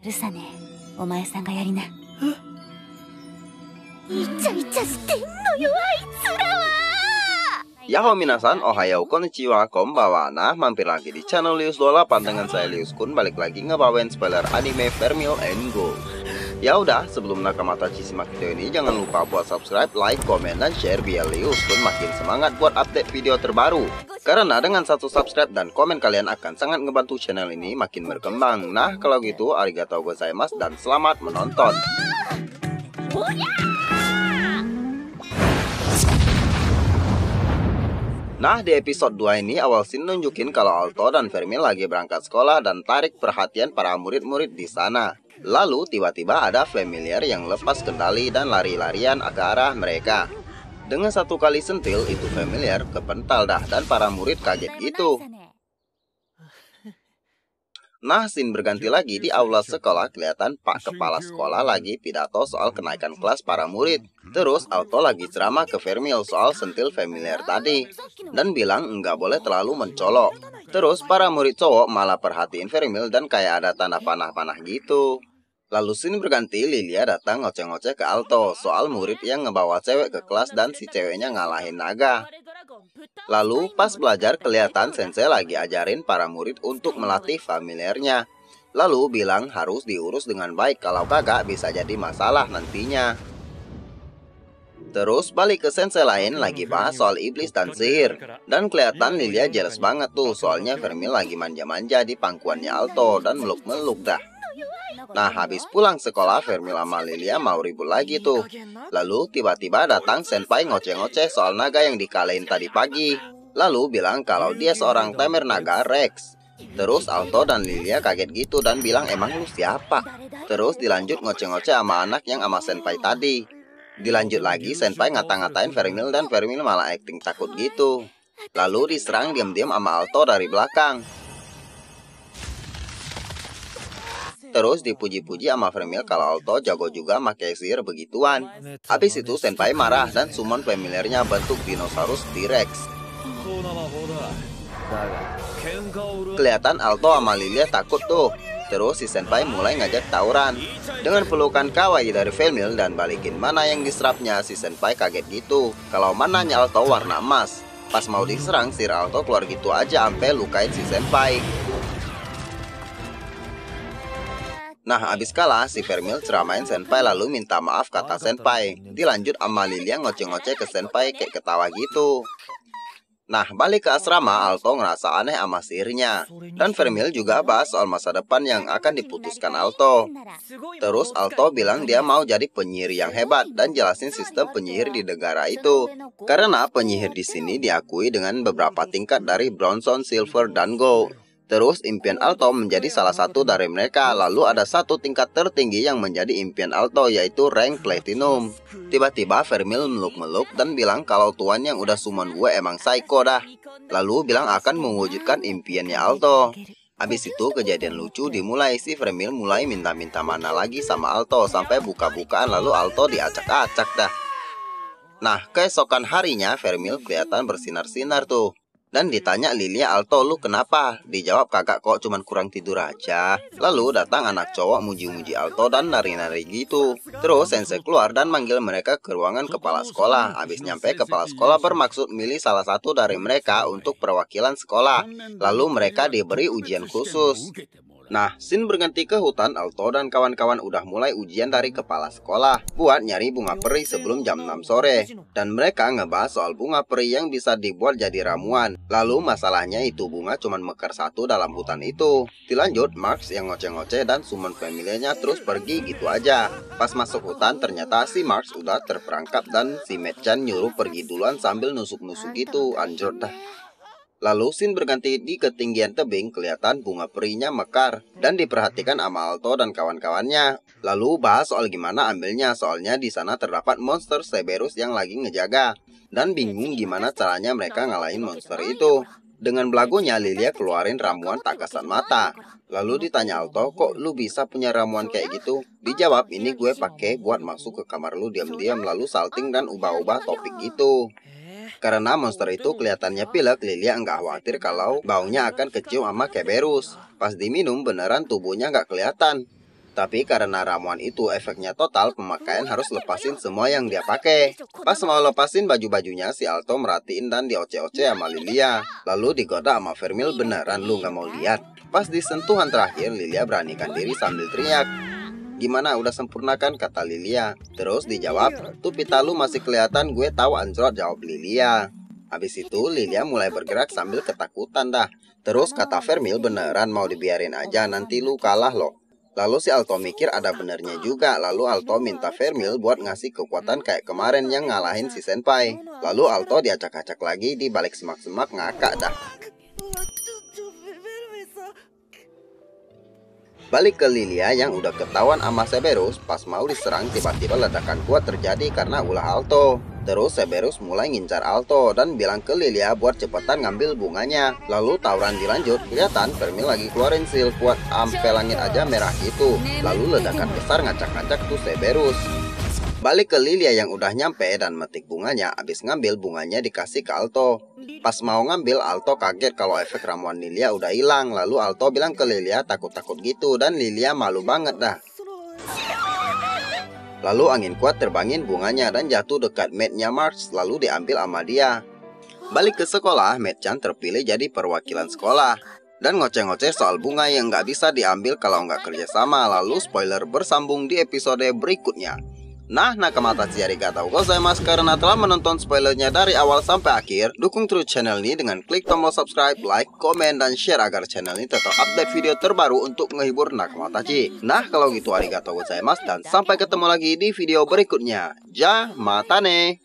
ルサね、お前さんがやりな。イチャイチャしてんのよ、あいつらは。Yahoo minasan, ohayo, konnichiwa, konbanwa. Nah, mampir lagi di channel Lius28 dengan saya Lius Kun. Balik lagi ngebawain spoiler anime Vermil and Go. Ya udah, sebelum Nakamata simak video ini, jangan lupa buat subscribe, like, komen, dan share biar Lius Kun makin semangat buat update video terbaru. Karena dengan satu subscribe dan komen kalian akan sangat ngebantu channel ini makin berkembang. Nah, kalau gitu, arigatou gozaimasu dan selamat menonton. Nah, di episode 2 ini awal scene nunjukin kalau Alto dan Vermil lagi berangkat sekolah dan tarik perhatian para murid-murid di sana. Lalu tiba-tiba ada familiar yang lepas kendali dan lari-larian ke arah mereka. Dengan satu kali sentil itu familiar kepental dah dan para murid kaget gitu. Nah, scene berganti lagi di aula sekolah, kelihatan Pak Kepala Sekolah lagi pidato soal kenaikan kelas para murid. Terus Alto lagi ceramah ke Vermil soal sentil familiar tadi dan bilang nggak boleh terlalu mencolok. Terus para murid cowok malah perhatiin Vermil dan kayak ada tanda panah-panah gitu. Lalu scene berganti, Lilia datang ngoceh-ngoceh ke Alto soal murid yang ngebawa cewek ke kelas dan si ceweknya ngalahin naga. Lalu pas belajar kelihatan sensei lagi ajarin para murid untuk melatih familiarnya. Lalu bilang harus diurus dengan baik, kalau kagak bisa jadi masalah nantinya. Terus balik ke sensei lain lagi bahas soal iblis dan sihir. Dan kelihatan Lilia jelas banget tuh, soalnya Vermil lagi manja-manja di pangkuannya Alto dan meluk-meluk dah. Nah, habis pulang sekolah, Vermil sama Lilia mau ribut lagi tuh. Lalu tiba-tiba datang senpai ngoceh-ngoceh soal naga yang dikalahin tadi pagi. Lalu bilang kalau dia seorang tamer naga Rex. Terus Alto dan Lilia kaget gitu dan bilang emang lu siapa? Terus dilanjut ngoceh-ngoceh sama anak yang sama senpai tadi. Dilanjut lagi senpai ngata-ngatain Vermil dan Vermil malah acting takut gitu. Lalu diserang diam-diam sama Alto dari belakang. Terus dipuji-puji sama Vermil kalau Alto jago juga pakai sihir begituan. Habis itu senpai marah dan summon familiarnya bentuk dinosaurus T-Rex. Kelihatan Alto sama Lilia takut tuh. Terus si senpai mulai ngajak tawuran. Dengan pelukan kawaii dari Vermil dan balikin mana yang diserapnya, si senpai kaget gitu kalau mananya Alto warna emas. Pas mau diserang, sihir Alto keluar gitu aja sampai lukain si senpai. Nah, abis kalah, si Vermil ceramain senpai lalu minta maaf kata senpai. Dilanjut sama Lilia ngoceh-ngoceh ke senpai kayak ketawa gitu. Nah, balik ke asrama, Alto ngerasa aneh sama sihirnya. Dan Vermil juga bahas soal masa depan yang akan diputuskan Alto. Terus Alto bilang dia mau jadi penyihir yang hebat dan jelasin sistem penyihir di negara itu. Karena penyihir di sini diakui dengan beberapa tingkat dari Bronze, Silver, dan Gold. Terus impian Alto menjadi salah satu dari mereka. Lalu ada satu tingkat tertinggi yang menjadi impian Alto, yaitu rank Platinum. Tiba-tiba Vermil meluk-meluk dan bilang kalau tuan yang udah summon gue emang psycho dah. Lalu bilang akan mewujudkan impiannya Alto. Habis itu kejadian lucu dimulai, si Vermil mulai minta-minta mana lagi sama Alto sampai buka-bukaan lalu Alto diacak-acak dah. Nah, keesokan harinya Vermil kelihatan bersinar-sinar tuh. Dan ditanya Lilia, Alto lu kenapa? Dijawab kagak kok, cuman kurang tidur aja. Lalu datang anak cowok muji-muji Alto dan nari-nari gitu. Terus sensei keluar dan manggil mereka ke ruangan kepala sekolah. Habis nyampe kepala sekolah bermaksud milih salah satu dari mereka untuk perwakilan sekolah. Lalu mereka diberi ujian khusus. Nah, scene berganti ke hutan. Alto dan kawan-kawan udah mulai ujian dari kepala sekolah buat nyari bunga peri sebelum jam 6 sore. Dan mereka ngebahas soal bunga peri yang bisa dibuat jadi ramuan. Lalu masalahnya itu bunga cuman mekar satu dalam hutan itu. Dilanjut, Marx yang ngoceh-ngoceh dan summon familiarnya terus pergi gitu aja. Pas masuk hutan ternyata si Marx udah terperangkap dan si Metchan nyuruh pergi duluan sambil nusuk-nusuk gitu. Anjir dah. Lalu scene berganti di ketinggian tebing, kelihatan bunga perinya mekar dan diperhatikan sama Alto dan kawan-kawannya. Lalu bahas soal gimana ambilnya, soalnya di sana terdapat monster Cerberus yang lagi ngejaga. Dan bingung gimana caranya mereka ngalahin monster itu. Dengan belagunya Lilia keluarin ramuan tak kasat mata. Lalu ditanya Alto, kok lu bisa punya ramuan kayak gitu? Dijawab, ini gue pakai buat masuk ke kamar lu diam-diam lalu salting dan ubah-ubah topik gitu. Karena monster itu kelihatannya pilek, Lilia nggak khawatir kalau baunya akan kecium sama Cerberus. Pas diminum beneran tubuhnya nggak kelihatan. Tapi karena ramuan itu efeknya total, pemakaian harus lepasin semua yang dia pakai. Pas mau lepasin baju-bajunya, si Alto merhatiin dan dioce-oce sama Lilia. Lalu digoda sama Vermil, beneran lu gak mau lihat? Pas di sentuhan terakhir, Lilia beranikan diri sambil teriak. Gimana, udah sempurna kan, kata Lilia. Terus dijawab, tuh pita lu masih kelihatan, gue tahu anjrot, jawab Lilia. Habis itu Lilia mulai bergerak sambil ketakutan dah. Terus kata Vermil, beneran mau dibiarin aja, nanti lu kalah loh. Lalu si Alto mikir ada benernya juga. Lalu Alto minta Vermil buat ngasih kekuatan kayak kemarin yang ngalahin si Senpai. Lalu Alto diacak-acak lagi di balik semak-semak, ngakak dah. Balik ke Lilia yang udah ketahuan sama Cerberus. Pas mau diserang, tiba-tiba ledakan kuat terjadi karena ulah Alto. Terus Cerberus mulai ngincar Alto dan bilang ke Lilia buat cepetan ngambil bunganya. Lalu tawuran dilanjut, kelihatan Vermil lagi keluarin sil kuat ampe langit aja merah gitu. Lalu ledakan besar ngacak-ngacak tuh Cerberus. Balik ke Lilia yang udah nyampe dan metik bunganya. Abis ngambil bunganya dikasih ke Alto. Pas mau ngambil, Alto kaget kalau efek ramuan Lilia udah hilang. Lalu Alto bilang ke Lilia takut-takut gitu dan Lilia malu banget dah. Lalu angin kuat terbangin bunganya dan jatuh dekat mate-nya March, lalu diambil sama dia. Balik ke sekolah, Mate-chan terpilih jadi perwakilan sekolah. Dan ngoceh-ngoceh soal bunga yang nggak bisa diambil kalau nggak kerjasama. Lalu spoiler bersambung di episode berikutnya. Nah, nakamatachi arigatou gozaimasu karena telah menonton spoilernya dari awal sampai akhir. Dukung terus channel ini dengan klik tombol subscribe, like, komen, dan share agar channel ini tetap update video terbaru untuk menghibur nakamatachi. Nah, kalau gitu arigatou gozaimasu dan sampai ketemu lagi di video berikutnya. Ja, mata ne!